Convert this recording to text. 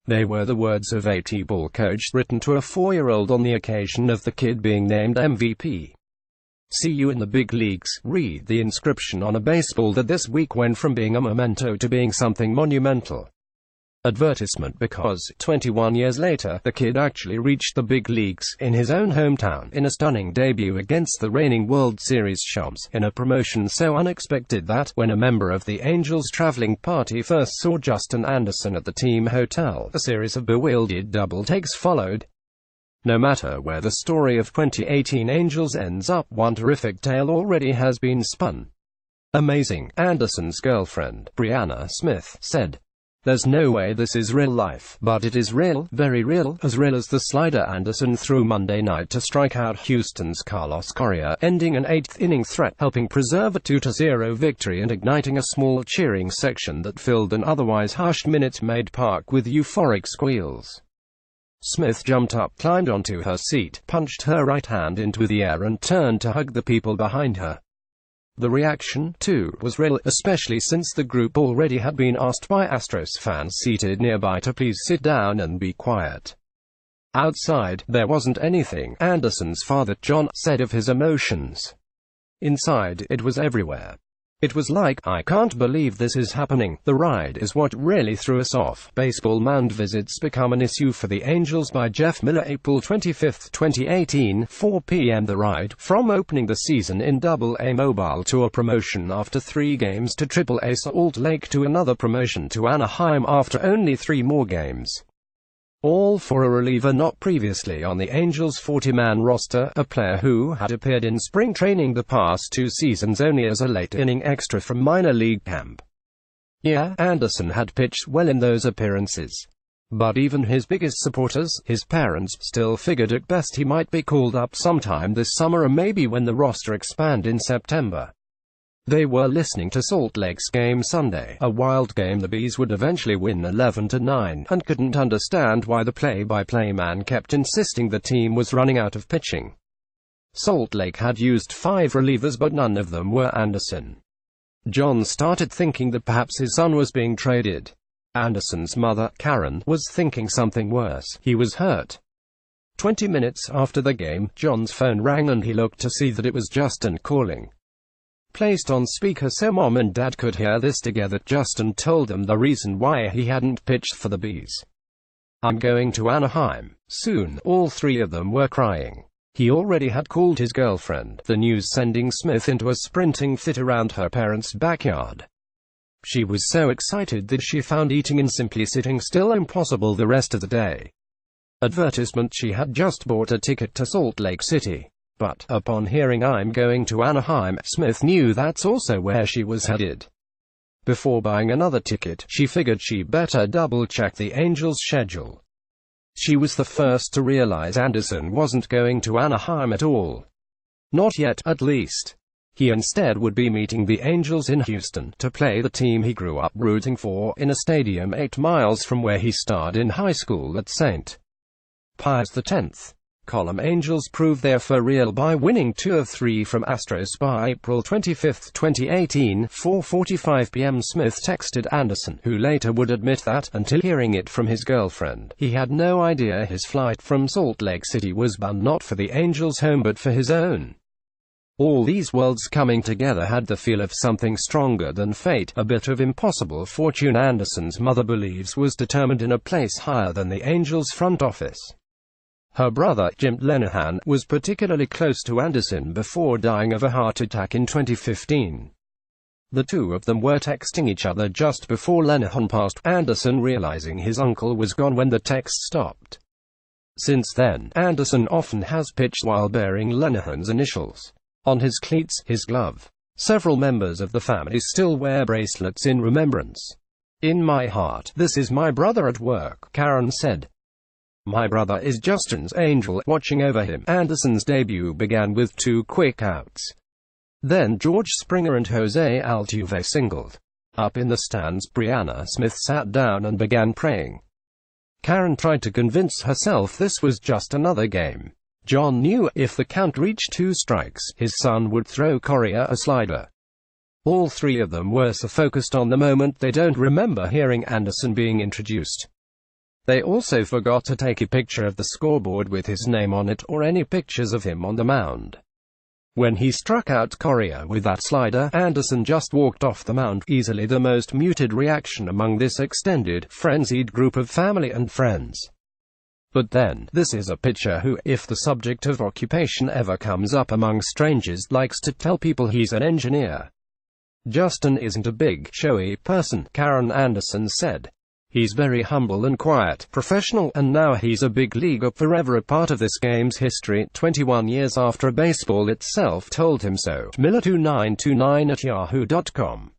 They were the words of a T-ball coach written to a 4-year-old on the occasion of the kid being named MVP. "See you in the big leagues," read the inscription on a baseball that this week went from being a memento to being something monumental. Advertisement because, 21 years later, the kid actually reached the big leagues, in his own hometown, in a stunning debut against the reigning World Series champs, in a promotion so unexpected that, when a member of the Angels' traveling party first saw Justin Anderson at the team hotel, a series of bewildered double-takes followed. No matter where the story of 2018 Angels ends up, one terrific tale already has been spun. "Amazing," Anderson's girlfriend, Brianna Smith, said. "There's no way this is real life, but it is real, very real, as real as the slider Anderson threw Monday night to strike out Houston's Carlos Correa, ending an 8th-inning threat, helping preserve a 2-0 victory and igniting a small cheering section that filled an otherwise hushed Minute Maid Park with euphoric squeals." Smith jumped up, climbed onto her seat, punched her right hand into the air and turned to hug the people behind her. The reaction, too, was real, especially since the group already had been asked by Astros fans seated nearby to please sit down and be quiet. Outside, there wasn't anything, Anderson's father, John, said of his emotions. Inside, it was everywhere. "It was like, I can't believe this is happening. The ride is what really threw us off." Baseball mound visits become an issue for the Angels by Jeff Miller. April 25, 2018, 4 p.m. The ride, from opening the season in Double-A Mobile to a promotion after 3 games to Triple-A Salt Lake to another promotion to Anaheim after only 3 more games. All for a reliever not previously on the Angels' 40-man roster, a player who had appeared in spring training the past 2 seasons only as a late-inning extra from minor league camp. Yeah, Anderson had pitched well in those appearances. But even his biggest supporters, his parents, still figured at best he might be called up sometime this summer or maybe when the roster expanded in September. They were listening to Salt Lake's game Sunday, a wild game the Bees would eventually win 11-9, and couldn't understand why the play-by-play man kept insisting the team was running out of pitching. Salt Lake had used 5 relievers but none of them were Anderson. John started thinking that perhaps his son was being traded. Anderson's mother, Karen, was thinking something worse. He was hurt. 20 minutes after the game, John's phone rang and he looked to see that it was Justin calling. Placed on speaker so Mom and Dad could hear this together, Justin told them the reason why he hadn't pitched for the Bees. "I'm going to Anaheim soon." All 3 of them were crying. He already had called his girlfriend, the news sending Smith into a sprinting fit around her parents' backyard. She was so excited that she found eating and simply sitting still impossible the rest of the day. Advertisement: she had just bought a ticket to Salt Lake City. But, upon hearing "I'm going to Anaheim," Smith knew that's also where she was headed. Before buying another ticket, she figured she better double-check the Angels' schedule. She was the first to realize Anderson wasn't going to Anaheim at all. Not yet, at least. He instead would be meeting the Angels in Houston, to play the team he grew up rooting for, in a stadium 8 miles from where he starred in high school at St. Pius X. Column. Angels proved they're for real by winning 2 of 3 from Astros by April 25, 2018, 4:45 p.m. Smith texted Anderson, who later would admit that, until hearing it from his girlfriend, he had no idea his flight from Salt Lake City was bound not for the Angels' home but for his own. All these worlds coming together had the feel of something stronger than fate, a bit of impossible fortune Anderson's mother believes was determined in a place higher than the Angels' front office. Her brother, Jim Lenihan, was particularly close to Anderson before dying of a heart attack in 2015. The 2 of them were texting each other just before Lenihan passed, Anderson realizing his uncle was gone when the text stopped. Since then, Anderson often has pitched while bearing Lenihan's initials on his cleats, his glove. Several members of the family still wear bracelets in remembrance. "In my heart, this is my brother at work," Karen said. "My brother is Justin's angel, watching over him." Anderson's debut began with 2 quick outs. Then George Springer and Jose Altuve singled. Up in the stands, Brianna Smith sat down and began praying. Karen tried to convince herself this was just another game. John knew, if the count reached 2 strikes, his son would throw Correa a slider. All 3 of them were so focused on the moment they don't remember hearing Anderson being introduced. They also forgot to take a picture of the scoreboard with his name on it or any pictures of him on the mound. When he struck out Correa with that slider, Anderson just walked off the mound, easily the most muted reaction among this extended, frenzied group of family and friends. But then, this is a pitcher who, if the subject of occupation ever comes up among strangers, likes to tell people he's an engineer. Justin isn't a big, showy person, Karen Anderson said. He's very humble and quiet, professional, and now he's a big leaguer, forever a part of this game's history, 21 years after baseball itself told him so. Miller2929 at yahoo.com